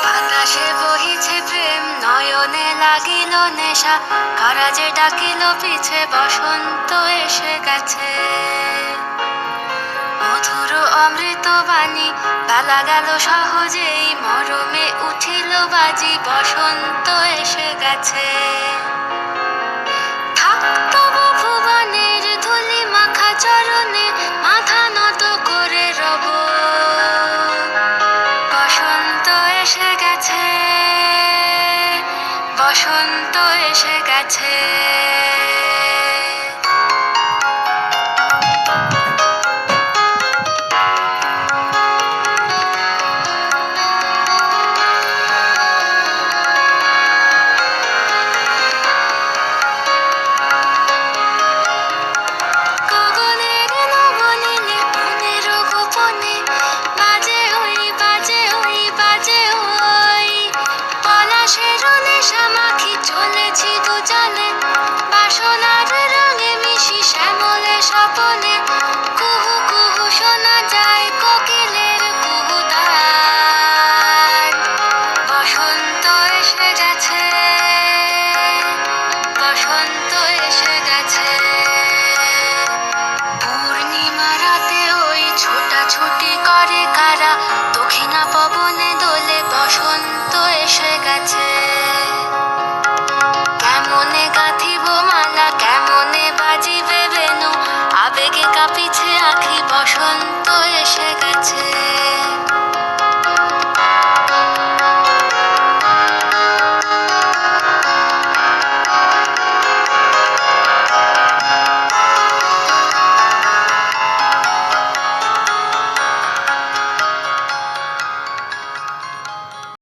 বাতাসে বহিছে প্রেম, নয়নে লাগিল নেশা, কারা যে ডাকিল পিছে, বসন্ত এসে গেছে। মধুর অমৃত বাণী, বেলা গেল সহজেই, মরমে উঠিল বাজি, বসন্ত এসে গেছে। থাকতো ভুবনের ধুলি মাখা চরণে, মাথা নত করে রব। বসন্ত এসে গেছে, বসন্ত এসে গেছে। গগনের নবনীলে মনের গোপনে, বাজে ওই বাজে ওই বাজে ওই। পলাশের নেশা মাখি চলেছি দুজনে, বাসনার রঙে মিশি শ্যামলে স্বপনে,